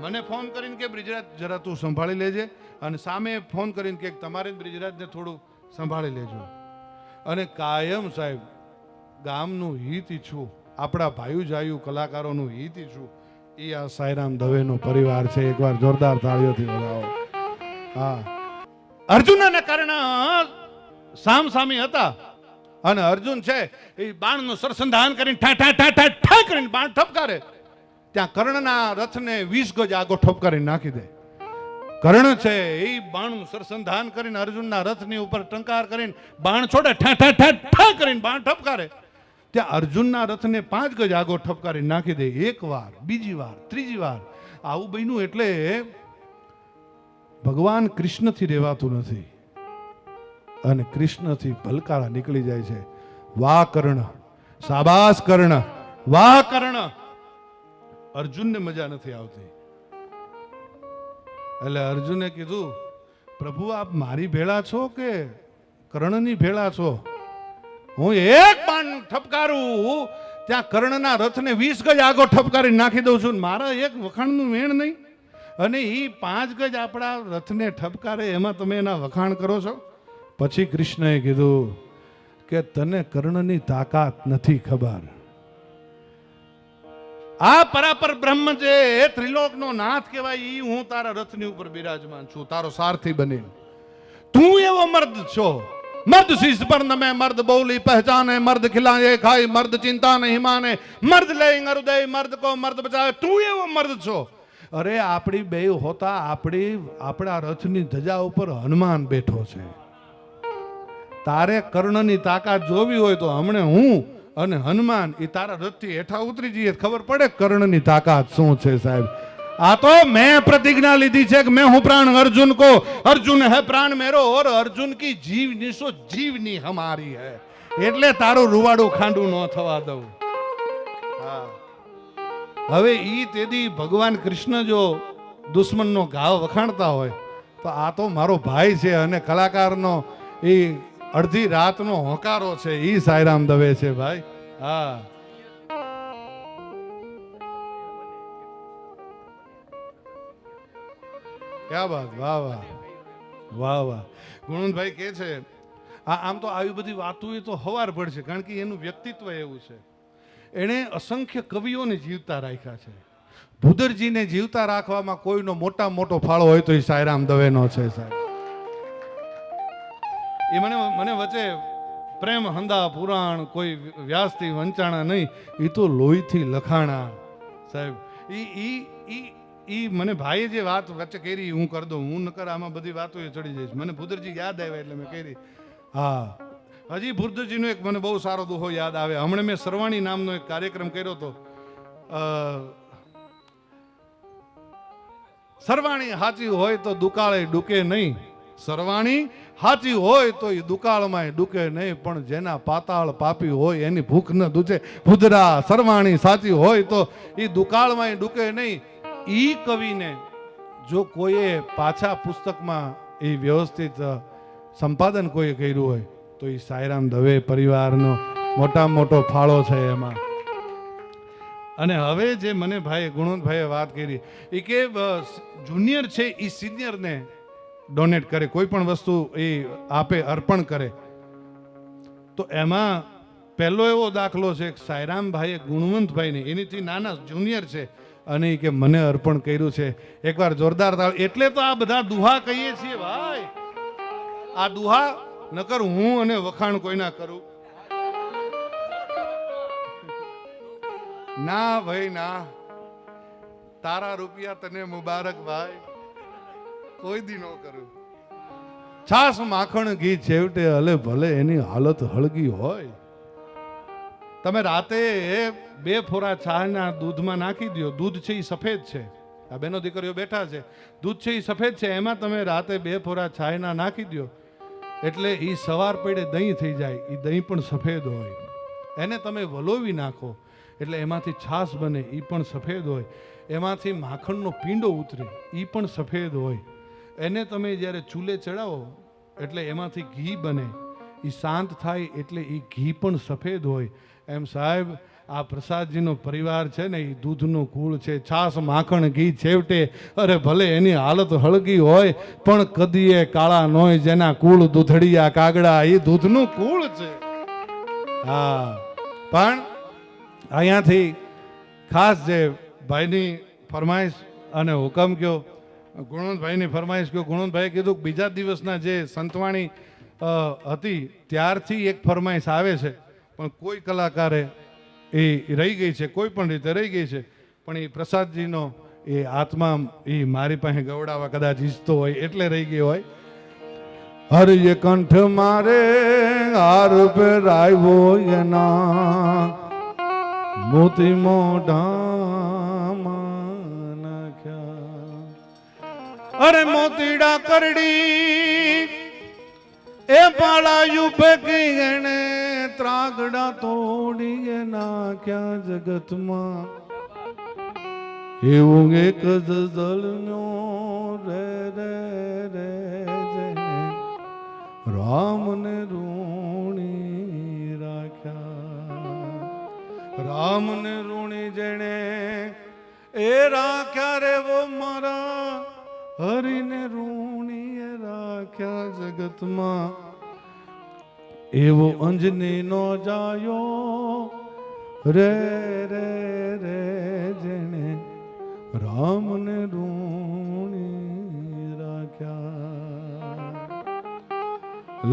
મને ફોન કરીને કે બ્રિજરાજ જરા તું સંભાળી લેજે, અને સામે ફોન કરીને કે તમારે બ્રિજરાજને થોડું સંભાળી લેજો. અને કાયમ સાહેબ ગામનું હિત ઈચ્છું, આપણા ભાઈઓ જાયું કલાકારોનું હિત ઈચ્છું, એ આ સાયરામ દવેનો પરિવાર છે. એકવાર જોરદાર તાળીઓથી વધાવો. હા, અર્જુનના કારણે સામ સામી હતા, અને અર્જુન છે એ બાણનું સરસંધાન કરીને ઠા ઠા ઠા ઠા ઠા કરીને બાણ ઠપકારે, ત્યાં કર્ણના રથને 20 ગજ આગો ઠપકારી નાખી દે. કર્ણ છે એ બાણનું સરસંધાન કરીને અર્જુનના રથની ઉપર ટંકાર કરીને બાણ છોડે, ઠા ઠા ઠા ઠા કરીને બાણ ઠપકારે, ત્યાં અર્જુનના રથને 5 ગજ આગો ઠપકારી નાખી દે. એક વાર, બીજી વાર, ત્રીજી વાર આવું બન્યું. એટલે ભગવાન કૃષ્ણથી રહેવાતું નથી, અને કૃષ્ણથી ભલકારા નીકળી જાય છે. વાહ કર્ણ, શાબાશ કર્ણ, વાહ કર્ણ. અર્જુનને મજા નથી આવતી. એટલે અર્જુને કીધું, પ્રભુ આપ મારી ભેળા છો કે કર્ણની ભેળા છો? હું એક બાણ ઠપકારું ત્યાં કર્ણના રથને 20 ગજ આગો ઠપકારી નાખી દઉં છું, મારા એક વખાણનું વેણ નહીં, અને એ 5 ગજ આપણા રથને ઠપકારે એમાં તમે એના વખાણ કરો છો. પછી કૃષ્ણએ કીધું કે તને કર્ણની તાકાત નથી ખબર. આ પરાપર બ્રહ્મ જે ત્રિલોકનો નાથ કહેવાય, ઈ હું તારા રથની ઉપર બિરાજમાન છું, તારો સારથી બની. તું એવો મર્દ છો, મર્દ શીશ પર નમે, મર્દ બોલી પહેચાને, મર્દ ખિલાએ ખાઈ, મર્દ ચિંતા નહીં માને, મર્દ લે હૃદય, મર્દ કો મર્દ બચાવે. તું એવો મર્દ છો. અરે આપણી બે હોતા આપણા રથની ધજા ઉપર હનુમાન બેઠો છે. તારે કર્ણની તાકાત જોવી હોય તો હમણે હું અને હનુમાન એ તારા રથથી હેઠા ઉતરી જઈએ, ખબર પડે કર્ણની તાકાત શું છે સાહેબ. આ તો મેં प्रतिज्ञा લીધી છે કે मैं हूं प्राण अर्जुन को, अर्जुन है प्राण मेरो, और अर्जुन की जीव निशो जीवनी हमारी है. એટલે તારું રૂવાડું ખાંડું ન થવા દઉં. હા, હવે ઈ તેદી ભગવાન કૃષ્ણ જો દુશ્મનનો ઘાવ વખાણતા હોય તો આ તો મારો ભાઈ છે, અને કલાકારનો એ અડધી રાતનો હોકારો છે, ઈ સાયરામ દવે છે ભાઈ. હા, ક્યા બાત, વાહ વાહ વાહ વાહ. ગુણવંતભાઈ કે છે આમ તો આવી બધી વાતો એ તો હવાર પડશે, કારણ કે એનું વ્યક્તિત્વ એવું છે. એણે અસંખ્ય કવિઓને જીવતા રાખ્યા છે. ભૂદરજીને જીવતા રાખવામાં કોઈનો મોટો ફાળો હોય તો એ સાયરામ દવેનો છે સાહેબ. એ મને વચ્ચે પ્રેમ હંદા પુરાણ કોઈ વ્યાસથી વંચાણા નહીં, એ તો લોહીથી લખાણા સાહેબ. ઈ મને ભાઈએ જે વાત વચ્ચે કરી હું કરી દઉં, હું નકર આમાં બધી વાતો એ ચડી જઈશ. મને ભૂદરજી યાદ આવ્યા એટલે મેં કરી. હા, હજી ભૂદરજીનો એક મને બહુ સારો દુહો યાદ આવે. હમણાં મેં સરવાણી નામનો એક કાર્યક્રમ કર્યો હતો. સરવાણી હાચી હોય તો દુકાળે ડૂકે નહીં, સરવાણી હાચી હોય તો એ દુકાળમાં ડૂકે નહીં, પણ જેના પાતાળ પાપી હોય એની ભૂખ ન દૂચે. ભૂદરા સરવાણી સાચી હોય તો એ દુકાળમાં ડૂકે નહીં. ઈ કવિને જો કોઈએ પાછા પુસ્તકમાં એ વ્યવસ્થિત સંપાદન કોઈ કર્યું હોય તો એ સાયરામ દવે પરિવારનો મોટામાં મોટો ફાળો છે એમાં. અને હવે જે મને ભાઈ ગુણવંતભાઈએ વાત કરી એ કે જુનિયર છે એ સિનિયરને ડોનેટ કરે, કોઈ પણ વસ્તુ એ આપે, અર્પણ કરે. તો એમાં પહેલો એવો દાખલો છે સાયરામભાઈએ ગુણવંતભાઈને, એનીથી નાના જુનિયર છે, અને એ કે મને અર્પણ કર્યું છે. એકવાર જોરદાર તાળ. એટલે તો આ બધા દુહા કહીએ છીએ ભાઈ. આ દુહા નકર હું અને વખાણ કોઈના કરું ના ભાઈ ના. તારા રૂપિયા તને મુબારક ભાઈ, કોઈ દી ન કરું. છાસ માખણ ઘી છેવટે હલે ભલે એની હાલત હળગી હોય. તમે રાતે 2 ફોરા ચાના દૂધમાં નાખી દો. દૂધ છે એ સફેદ છે, આ બેનો દીકરીઓ બેઠા છે, દૂધ છે એ સફેદ છે, એમાં તમે રાતે 2 ફોરા ચાના નાખી દો એટલે એ સવાર પડે દહીં થઈ જાય. એ દહીં પણ સફેદ હોય. એને તમે વલોવી નાખો એટલે એમાંથી છાશ બને, એ પણ સફેદ હોય. એમાંથી માખણનો પીંડો ઉતરે, એ પણ સફેદ હોય. એને તમે જ્યારે ચૂલે ચડાવો એટલે એમાંથી ઘી બને, એ શાંત થાય એટલે એ ઘી પણ સફેદ હોય. એમ સાહેબ આ પ્રસાદજીનો પરિવાર છે ને એ દૂધનું કુળ છે. છાશ માખણ ઘી છેવટે અરે ભલે એની હાલત હળગી હોય પણ કદીએ કાળા નોય જેના કુળ દૂધડિયા કાગડા, એ દૂધનું કુળ છે. હા, પણ અહીંયાથી ખાસ જે ભાઈની ફરમાઈશ અને હુકમ કયો, ગુણવંતભાઈની ફરમાઈશ કયો. ગુણવંતભાઈએ કીધું કે બીજા દિવસના જે સંતવાણી હતી ત્યારથી એક ફરમાઈશ આવે છે, પણ કોઈ કલાકારે એ રહી ગઈ છે, કોઈ પણ રીતે રહી ગઈ છે. પણ એ પ્રસાદજીનો એ આત્મા એ મારી પાસે ગવડાવવા કદાચ ઈચ્છતો હોય એટલે રહી ગઈ હોય. હરિય કંઠ મારે હાર પહેરાવ્યો એના મોતી મોઢામાં નાખ્યા. અરે મોતીડા કરડી એ પાળાયું ફેંકી એને ત્રાગડા તોડી નાખ્યા જગતમાં. એવું એક જ જલનો રે રે રે જેને રામને ઋણી રાખ્યા. રામને ઋણી જેણે એ રાખ્યા રે વો મારા હરિને ઋણી રાખ્યા જગતમાં. એવો અંજની નો જાયો રે રે રે જેણે રામને ઋણી રાખ્યા.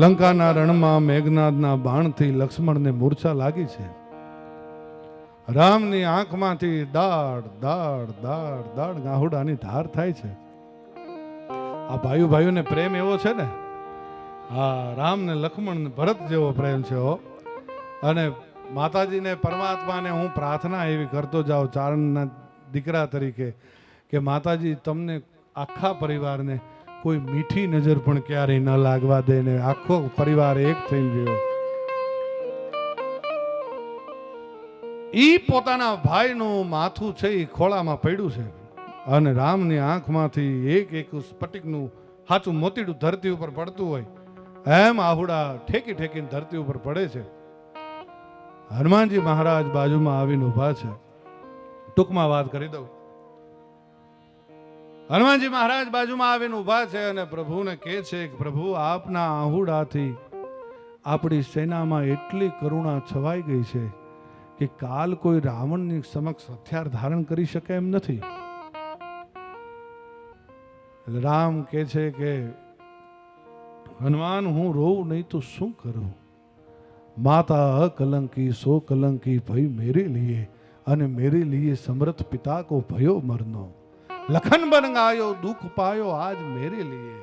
લંકાના રણમાં મેઘનાદના બાણથી લક્ષ્મણને મૂર્છા લાગી છે. રામની આંખમાંથી દાડ દાડ દાડ દાડ ગાહુડાની ધાર થાય છે. આ ભાઈઓને પ્રેમ એવો છે ને, હા, રામ ને લક્ષ્મણ ભરત જેવો પ્રેમ છે હો. અને માતાજીને પરમાત્માને હું પ્રાર્થના એવી કરતો જાઉં ચારણના દીકરા તરીકે કે માતાજી તમને આખા પરિવારને કોઈ મીઠી નજર પણ ક્યારેય ન લાગવા દે ને આખો પરિવાર એક થઈ ગયો. ઈ પોતાના ભાઈનું માથું છે એ ખોળામાં પડ્યું છે અને રામની આંખમાંથી એક એક સ્ફટિકનું હાચું મોતીડું ધરતી ઉપર પડતું હોય એમ આહુડા ઠેકી ઠેકીને ધરતી ઉપર પડે છે. હનુમાનજી મહારાજ બાજુમાં આવીને ઉભા છે. ટૂંકમાં વાત કરી દઉં. હનુમાનજી મહારાજ બાજુમાં આવીને ઉભા છે અને પ્રભુને કહે છે કે પ્રભુ આપના આહુડાથી આપણી સેનામાં એટલી કરુણા છવાઈ ગઈ છે કે કાલ કોઈ રાવણની સમક્ષ હથિયાર ધારણ કરી શકે એમ નથી. રામ કહે છે કે હનુમાન હું રોઉં નહીં તો શું કરું. માતા અકલંકી સો કલંકી ભઈ મેરે લીએ અને મેરે લીએ સમર્થ પિતા કો ભયો મરનો. લખન બન ગાયો દુઃખ પાયો આજ મેરે લીએ.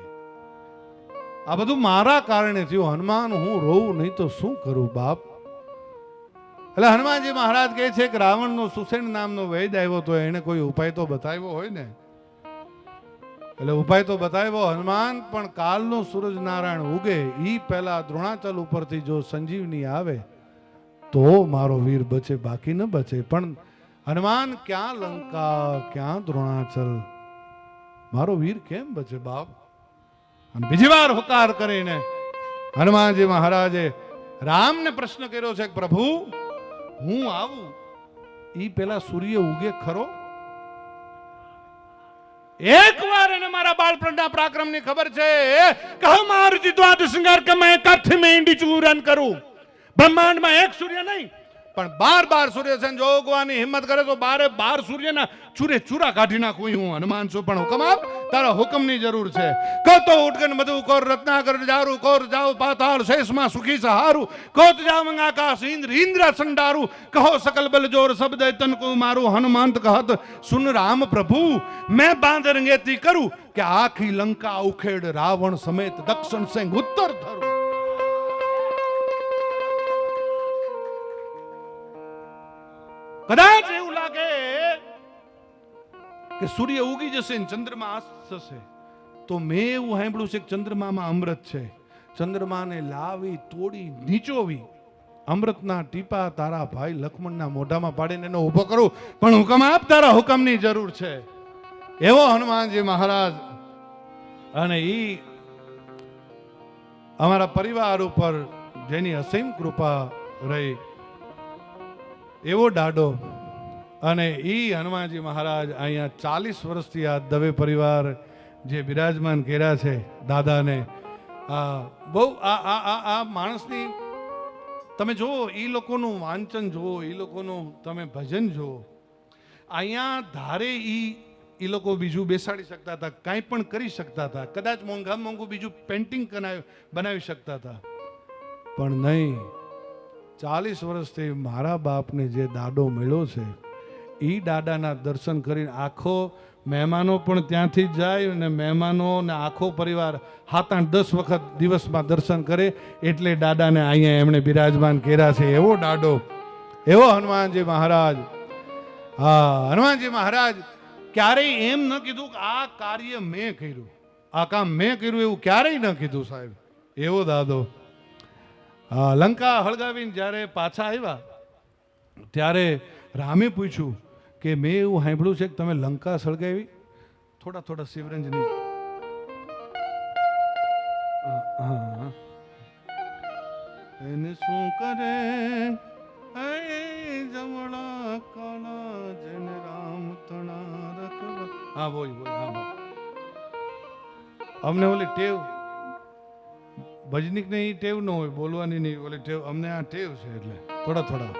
આ બધું મારા કારણે થયું. હનુમાન હું રોઉં નહીં તો શું કરું બાપ. એટલે હનુમાનજી મહારાજ કહે છે કે રાવણનો સુસેન નામનો વૈદ્ય આવ્યો તો એને કોઈ ઉપાય તો બતાવ્યો હોય ને. એટલે ઉપાય તો બતાવ્યો હનુમાન, પણ કાલનો સૂરજ નારાયણ ઉગે ઈ પહેલા દ્રોણાચલ ઉપરથી જો સંજીવની આવે તો મારો વીર બચે, બાકી ન બચે. પણ હનુમાન ક્યાં લંકા ક્યાં દ્રોણાચલ, મારો વીર કેમ બચે બાપ. અને બીજી વાર હુકાર કરીને હનુમાનજી મહારાજે રામને પ્રશ્ન કર્યો છે કે પ્રભુ હું આવું ઈ પેલા સૂર્ય ઉગે ખરો? એક વાર એને મારા બાળપણના પરાક્રમની ખબર છે કે મારુતિ દ્વાદ શૃંગાર કે મેં કાઠી में ઈંડી ચૂરન કરું. બ્રહ્માંડમાં એક સૂર્ય નહીં પણ 12 સૂર્ય જોગવાની હિંમત કરે તો 12 સૂર્યના ચૂરે ચૂરા કાઢી નાખું હું હનુમાન છું. પણ હુકમ આપ, તારા હુકમની જરૂર છે. કહો ઉઠગન મધુ કોર રત્નાકર જારું કોર જાવ પાતાળ શેષમાં સુખી સહારું કોત જાવંગ આકાશ ઇન્દ્ર ઇન્દ્ર સંડારું કહો सकल बल जोर शब्द तन को मारू हनुमंत कहत सुन राम प्रभु मैं बांध रंगेती करूं कि आखी लंका उखेड़ रावण समेत दक्षिण से उत्तर धरूं. કદાચ એવું લાગે કે સૂર્ય ઉગી જશે ને ચંદ્રમા અસ્ત થશે તો મેં એવું સાંભળ્યું છે કે ચંદ્રમામાં અમૃત છે. ચંદ્રમાને લાવી તોડી નીચોવી અમૃતના ટીપા તારા ભાઈ લક્ષ્મણના મોઢામાં પાડીને એને ઊભો કરું. પણ હુકમ આપ, તારા હુકમની જરૂર છે. એવો હનુમાનજી મહારાજ અને ઈ અમારા પરિવાર ઉપર જેની અસીમ કૃપા રહી એવો દાડો. અને ઈ હનુમાનજી મહારાજ અહીંયા 40 વર્ષથી આ દવે પરિવાર જે બિરાજમાન કર્યા છે દાદાને, બહુ આ માણસની તમે જુઓ, એ લોકોનું વાંચન જુઓ, એ લોકોનું તમે ભજન જુઓ. અહીંયા ધારે એ લોકો બીજું બેસાડી શકતા હતા, કાંઈ પણ કરી શકતા હતા, કદાચ મોંઘું બીજું પેન્ટિંગ બનાવી શકતા હતા, પણ નહીં. 40 વર્ષથી મારા બાપને જે દાડો મળ્યો છે એ દાદાના દર્શન કરીને આખો મહેમાનો પણ ત્યાંથી જ જાય અને મહેમાનો ને આખો પરિવાર 7-8-10 વખત દિવસમાં દર્શન કરે એટલે દાદાને અહીંયા એમણે બિરાજમાન કર્યા છે. એવો દાડો, એવો હનુમાનજી મહારાજ. હા, હનુમાનજી મહારાજ ક્યારેય એમ ન કીધું કે આ કાર્ય મેં કર્યું, આ કામ મેં કર્યું, એવું ક્યારેય ન કીધું સાહેબ. એવો દાદો. હા, લંકા હળગાવીને જ્યારે પાછા આવ્યા ત્યારે રામે પૂછ્યું કે મેં એવું સાંભળ્યું છે કે તમે લંકા સળગાવી. થોડા શિવરંજની એને શું કરે જમણા કાળા જેને રામ તણા રખવા. હા બોલ હા. અમને ઓલી ટેવ ભજનીક ને ટેવ ન હોય બોલવાની, નહીં ઓલી ટેવ, અમને આ ટેવ છે એટલે થોડા.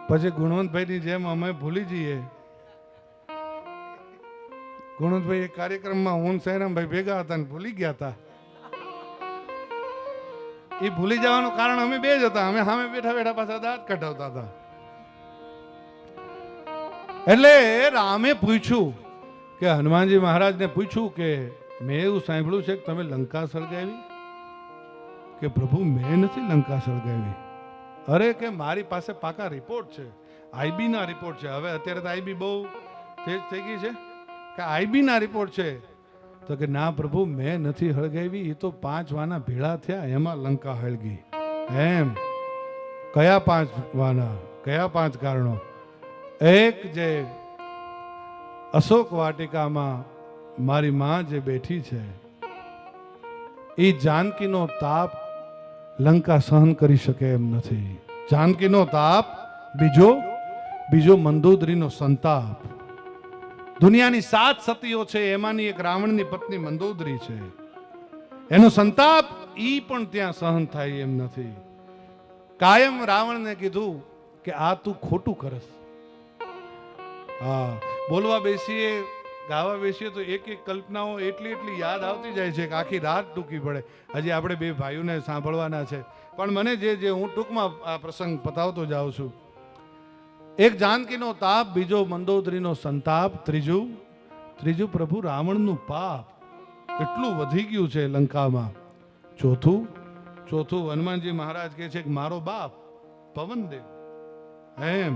પછી ગુણવંતભાઈની જેમ અમે ભૂલી જઈએ. ગુણવંતભાઈ એક કાર્યક્રમમાં હું સૈરામભાઈ ભેગા હતા ને ભૂલી ગયા હતા. એ ભૂલી જવાનું કારણ અમે બે જ હતા. અમે સામે બેઠા પાછા દાંત કઢાવતા હતા. એટલે રામે પૂછ્યું કે હનુમાનજી મહારાજને પૂછ્યું કે મેં એવું સાંભળ્યું છે કે તમે લંકા સળગાવી. કે પ્રભુ મેં નથી લંકા સળગાવી. અરે કે મારી પાસે પાકા રિપોર્ટ છે, આઈબી ના રિપોર્ટ છે. હવે અત્યારે તો આઈબી બહુ તેજ થઈ ગઈ છે કે આઈબી ના રિપોર્ટ છે. તો કે ના પ્રભુ મેં નથી હળગાવી, એ તો 5 વાના ભેળા થયા એમાં લંકા હળગી. એમ કયા 5 વાના, કયા 5 કારણો? એક જે અશોક વાટિકામાં મારી માં જે બેઠી છે એ જાનકીનો તાપ લંકા સહન કરી શકે એમ નથી. જાનકીનો તાપ, બીજો મંદોદરીનો સંતાપ. દુનિયાની 7 સતીઓ છે, એમાંની એક રાવણની પત્ની મંદોદરી છે. એનો સંતાપ ઈ પણ ત્યાં સહન થાય એમ નથી. કાયમ રાવણને કીધું કે આ તું ખોટું કરસ. હા, બોલવા બેસીએ, ગાવા બેસીએ તો એક કલ્પનાઓ એટલી યાદ આવતી જાય છે કે આખી રાત ટૂંકી પડે. હજી આપણે 2 ભાઈઓને સાંભળવાના છે, પણ મને જે હું ટૂંકમાં આ પ્રસંગ પતાવતો જાઉં છું. એક જાનકીનો તાપ, બીજો મંદોદરીનો સંતાપ, ત્રીજું પ્રભુ રાવણનું પાપ એટલું વધી ગયું છે લંકામાં. ચોથું હનુમાનજી મહારાજ કહે છે કે મારો બાપ પવનદેવ. એમ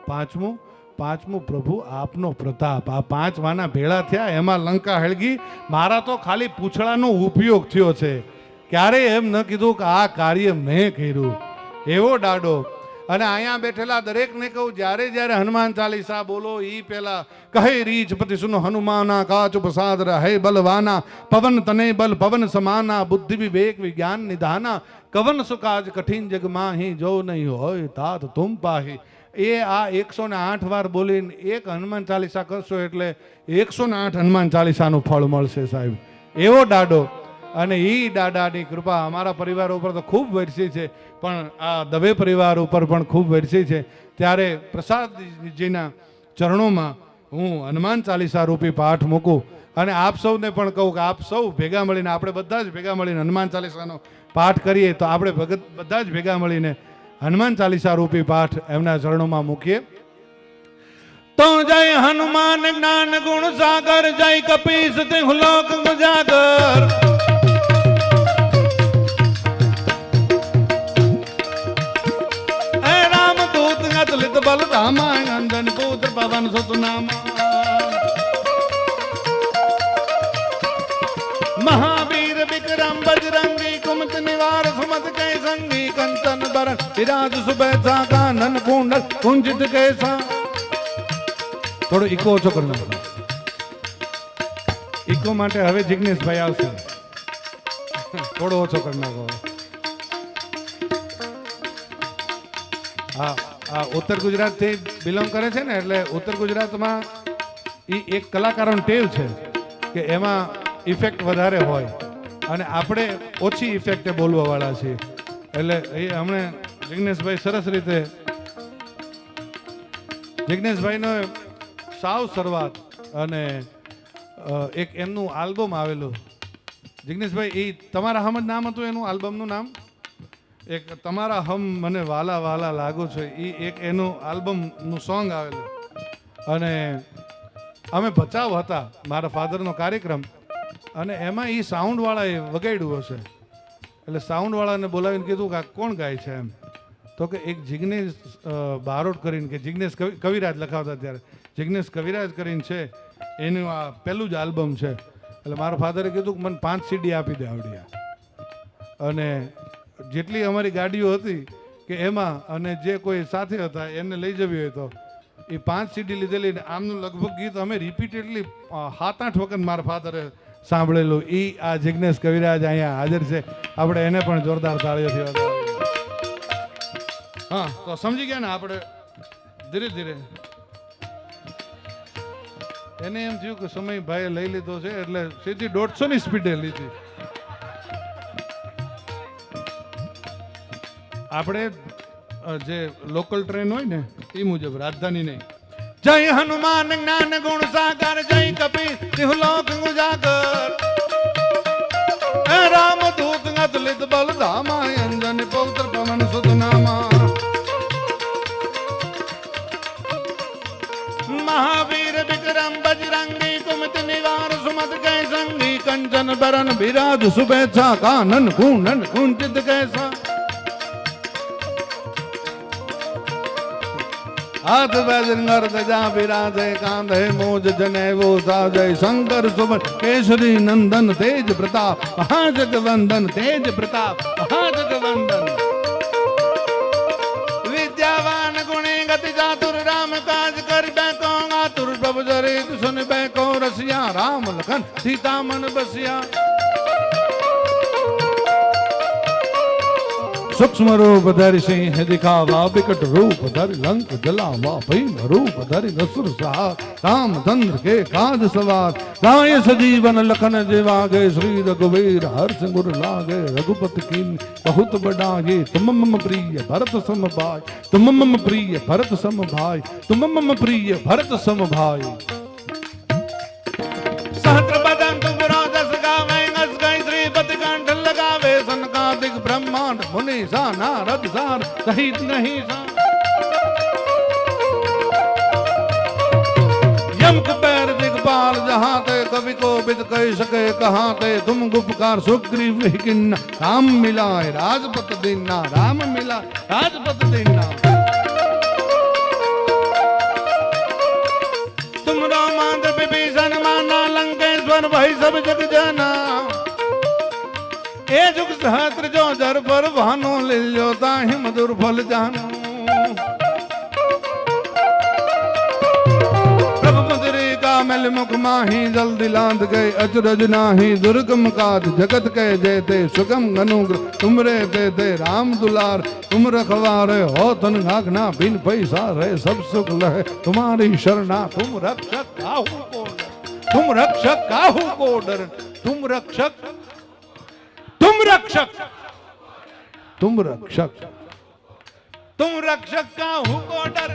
પાંચમું પ્રભુ આપનો પ્રતાપ. આ 5 વાના ભેળા થયા એમાં લંકા હળગી. મારા તો ખાલી પૂંછડાનો ઉપયોગ થયો છે, ક્યારેય એમ ન કીધું કે આ કાર્ય મેં કર્યું. એવો દાડો. અને અહીંયા બેઠેલા દરેકને કહું, જ્યારે જ્યારે હનુમાન ચાલીસા બોલો એ પહેલા કહે રીચ પતિ સુનો હનુમાના કાચ ઉપસાદ રહે બલવાના પવન તને બલ પવન સમાના બુદ્ધિ વિવેક વિજ્ઞાન નિધાના કવન સુકાજ કઠિન જગ માહી જો નહીં હોય તાત તુમ પાહી. એ આ 108 વાર બોલીને એક હનુમાન ચાલીસા કરશો એટલે 108 હનુમાન ચાલીસાનું ફળ મળશે સાહેબ. એવો દાડો અને એ દાદાની કૃપા અમારા પરિવાર ઉપર તો ખૂબ વરસી છે, પણ આ દવે પરિવાર ઉપર પણ ખૂબ વરસી છે. ત્યારે પ્રસાદજીના ચરણોમાં હું હનુમાન ચાલીસા રૂપી પાઠ મૂકું અને આપ સૌને પણ કહું કે આપ સૌ ભેગા મળીને, આપણે બધા જ ભેગા મળીને હનુમાન ચાલીસાનો પાઠ કરીએ તો આપણે બધા જ ભેગા મળીને હનુમાન ચાલીસા રૂપી પાઠ એમના ચરણોમાં મૂકીએ. તો જય હનુમાન જ્ઞાન ગુણ સાગર, જય કપીસ તિહુ લોક ઉજાગર. એ રામ દૂત અતુલિત બલ ધામા, અંજન પુત્ર પવન સુત નામા. महावीर विक्रम बजरंगी, कुमत निवार सुमत के संगी, कंचन बरन विराज सुबेसा, कानन कुंडल कुंजित कैसा. थोड़ो इको ओछो करना, इको माटे हवे जिग्नेश भाई आवशे, थोड़ो ओछो करना. आ उत्तर गुजरात थी बिलोंग करे छे ने, એટલે ઉત્તર ગુજરાતમાં ઈ એક કલાકારોની ટેવ છે કે એમાં ઇફેક્ટ વધારે હોય અને આપણે ઓછી ઇફેક્ટે બોલવાવાળા છીએ. એટલે એ હમણે જિગ્નેશભાઈ સરસ રીતે, જિગ્નેશભાઈનો સાવ શરૂઆત અને એક એમનું આલ્બમ આવેલું. જિગ્નેશભાઈ, એ તમારા હમ જ નામ હતું એનું આલ્બમનું નામ? એક તમારા હમ મને વાલા વાલા લાગુ છે, એ એક એનું આલ્બમનું સોંગ આવેલું. અને અમે ભચાઉ હતા, મારા ફાધરનો કાર્યક્રમ, અને એમાં એ સાઉન્ડવાળાએ વગાડ્યું હશે. એટલે સાઉન્ડવાળાને બોલાવીને કીધું કે આ કોણ ગાય છે એમ. તો કે એક જિગ્નેશ બારોટ કરીને, કે જિગ્નેશ કવિરાજ લખાવતા ત્યારે જિગ્નેશ કવિરાજ કરીને છે, એનું આ પહેલું જ આલ્બમ છે. એટલે મારા ફાધરે કીધું કે મને 5 CD આપી દે આવડિયા. અને જેટલી અમારી ગાડીઓ હતી કે એમાં, અને જે કોઈ સાથે હતા એને લઈ જવી હોય તો એ 5 CD લીધેલી. આમનું લગભગ ગીત અમે રિપીટેડલી 7-8 વખત મારા ફાધરે સાંભળેલું. એ આ જિગ્નેશ કવિરાજ અહીંયા હાજર છે, આપણે એને પણ જોરદાર તાળીઓથી વધાવીએ. હા, તો સમજી ગયા ને આપણે ધીરે ધીરે. એને એમ થયું કે સમય ભાઈએ લઈ લીધો છે એટલે સીધી 150 ની સ્પીડે લીધી. આપણે જે લોકલ ટ્રેન હોય ને એ મુજબ, રાજધાની નહીં. જય હનુમાન જ્ઞાન ગુણ સાગર, જય કપીસ તિહુ લોક ઉજાગર. રામ દૂત અતુલિત બલ ધામા, અંજન પુત્ર પવન સુત નામા. महावीर विक्रम बजरंगी, कुमत निवार सुमत के संगी, कंचन बरन विराज सुबेसा, कानन कुंडल कुंजित कैसा. हाथ वज्र ध्वजा विराजे, कांधे मोज जनेऊ साजे, शंकर सुवन केसरी नंदन, तेज प्रताप महाजगवंदन, तेज प्रताप महाजगवंदन. विद्यावान गुणी गति चातुर, राम काज करिबे को आतुर, प्रभु चरित सुनिबे को रसिया, राम लखन सीता मन बसिया. सूक्ष्म रूप धरि सिंह दिखावा, विकट रूप धरि लंक जलावा, भीम रूप धरि असुर सहार, रामचंद्र के काज सवार. लाए सजीवन लखन जिवागे, श्री रघुवीर हर्ष गुर लागे, रघुपति कीन बहुत बड़ाई, तुम मम प्रिय भरत सम भाई, तुम मम प्रिय भरत सम भाई, तुम मम प्रिय भरत सम भाई. सहस्र बदन तुम राजस गावे, अस गई श्रीपति कंठ लगावे, सनकादिक ब्रह्मांड मुनि सा, नारद सार सहित नहीं सा. यम कुबेर दिगपाल जहाते, कवि को बिद कह सके कहाते, तुम गुपकार सुग्रीव किन्ना, राम मिलाए राजपत दीना, राम मिला राजपत दीना. तुम रामांत विभीषण माना, लंकेश्वर भाई सब जग जाना. ए जुग सहस्त्र जो जर पर भानो ले लो, ताहि मधुर फल जानो. प्रभु मंदिरे का मेल मुख माही जल्दी लांद गए अचरज नाही दुर्गम काज जगत के जेते सुगम अनुग्रह तुमरे देते राम दुलार तुम रखवारे हो तन घाघना बिन पैसा रहे सब सुख लहे तुम्हारी शरणा तुम रक्षक काहू को डर तुम रक्षक काहू को डर तुम रक्षक तुम रक्षक तुम रक्षक तुम रक्षक काहू को डर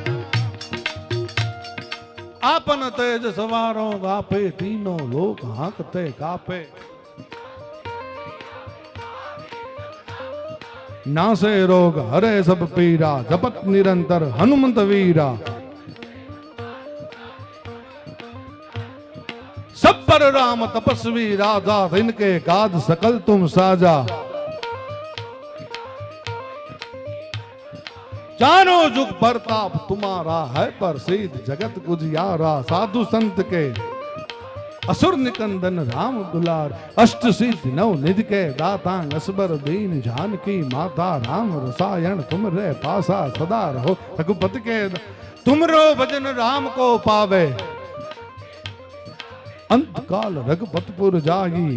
आपन तेज सवारों गापे तीनों लोग हांकते कापे नासे रोग हरे सब पीरा जपत निरंतर हनुमंत वीरा सब पर राम तपस्वी राजा इनके काज सकल तुम साजा चारों जुग प्रताप तुम्हारा है प्रसिद्ध जगत गुजियारा साधु संत के असुर निकंदन राम दुलार अष्ट सिद्ध नव निधि के दाता असबर दीन जानकी माता राम रसायन तुम रे पासा सदा रहो रघुपति के तुमरो भजन राम को पावे अंत काल रघुपतपुर जागी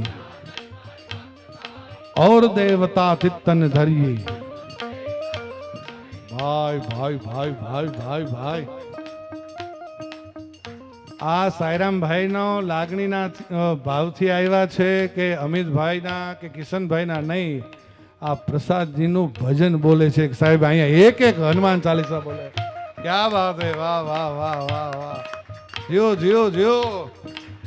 और देवता चित्तन धरिए भाई भाई भाई भाई भाई भाई आ सायराम भाई नो लागणी ना भाव थी आया छे के अमित भाई ना के किशन भाई ना नहीं आ प्रसाद जी नु भजन बोले छे साहेब अहिया एक एक हनुमान चालीसा बोले क्या बात है वाह वाह वाह वाह वाह जियो जियो जियो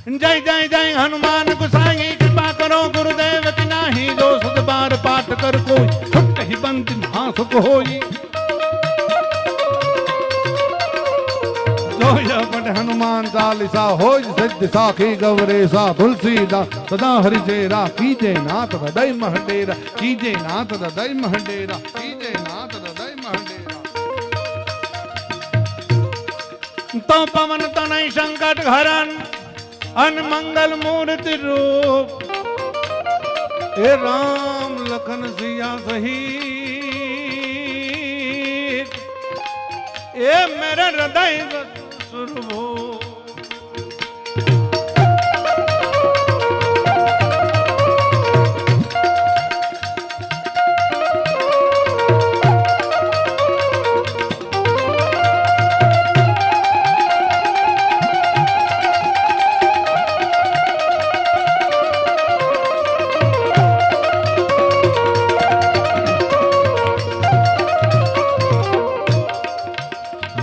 जय जय जय हनुमान गुसाई कृपा करो गुरुदेव की नाही जो सत बार पाठ कर कोई छुट ही बंद महा सुख होई पट हनुमान चालीसा हो सिद्ध साखी गौरेसा तुलसीदास सदा हरि चेरा कीजे नाथ हृदय महडेरा कीजे नाथ हृदय महडेरा कीजे नाथ हृदय महडेरा तो पवन तनय संकट हरन अनमंगल मूर्ति रूप ए राम लखन सिया सही ए मेरा हृदय सुरभो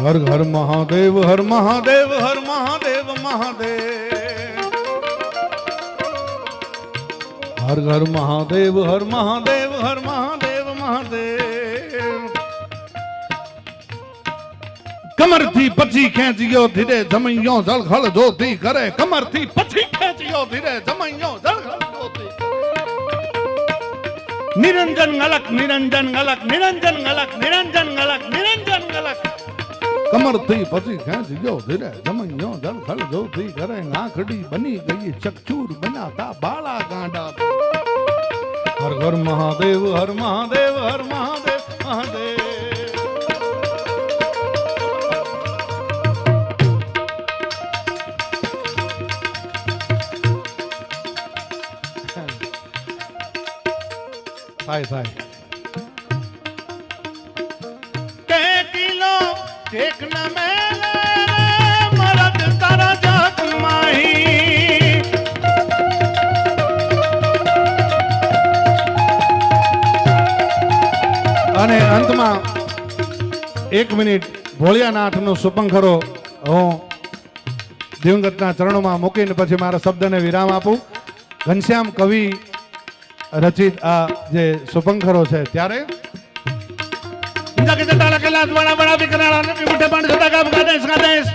हर हर महादेव हर महादेव हर महादेव महादेव हर हर महादेव हर महादेव हर महादेव महादेव कमर थी पछी खेंचियो धीरे जमइयो जलखल जोती करे कमर थी पछी खेंचियो धीरे जमइयो जलखल जोती निरंजन गलक निरंजन गलक निरंजन गलक निरंजन गलक निरंजन गलक कमर थी पसी खेच गयो धीरे जमइयो जल खल जो थी करे आंखड़ी बनी गई चकचूर बनाता बाला गांडा हर हर महादेव हर महादेव हर महादेव महादेव थाय थाय एक न मेले मरद तारा जात माही અને અંતમાં 1 મિનિટ ભોળિયાનાથનો સુપંખરો હું દિવંગતના ચરણોમાં મૂકીને પછી મારા શબ્દને વિરામ આપું. ઘનશ્યામ કવિ રચિત આ જે સુપંખરો છે ત્યારે के ताला के लाज बड़ा बड़ा बिकराला ने मुठे पानी सदा का गादेस गादेस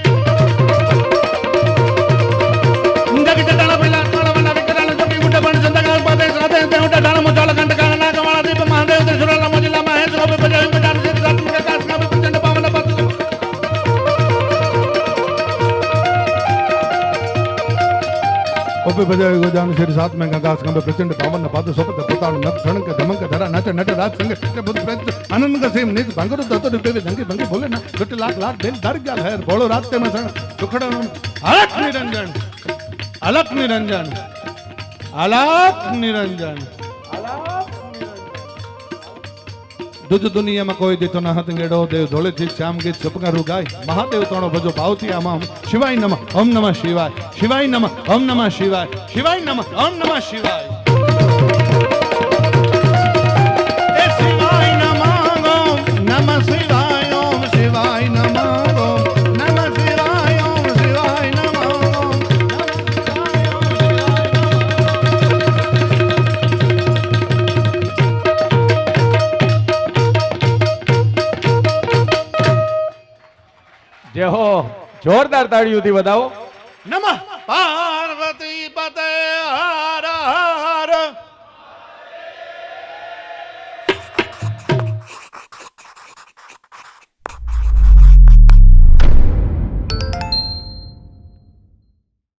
इंदा के ताला पे लाज बड़ा बड़ा बिकराला जो मुठे पानी सदा का गादेस गादेस दे उठा डाला मुचाला कंट का ना कमाला दीप महादेव त्रिशूला मोजिला महेश को बजाय बजान से रात में आकाश का प्रचंड पावन पत ओपे बजाय गजान फिर साथ में गंगा स्कंद प्रचंड पावन पाद सोपत पोताण नत खणक धमक धरा नाच नट राज संग कृष्ण बुद्ध प्रच आनंद का सेम नित भंगरु दत्त रुपे जंगी भंगी बोले ना गट लाख लाख दिल दर गया है बोलो रात में सण दुखड़ा अलख निरंजन अलख निरंजन अलख निरंजन दुज दुनिया में कोई देतो ना हतंगेड़ो देव धोले थी श्याम गीत सुपगारू गाय महादेव तोणो भजो भावती आमा शिवाय नमः ओम नमः शिवाय शिवाय नमः ओम नमः शिवाय शिवाय नमः ओम नमः शिवाय ए शिवाय नमः ओम नमः शिवाय ओम शिवाय नमः ओम नमः शिवाय ओम शिवाय नमः ओम જે હો જોરદાર તાળીઓથી વધાવો नमः पार्वती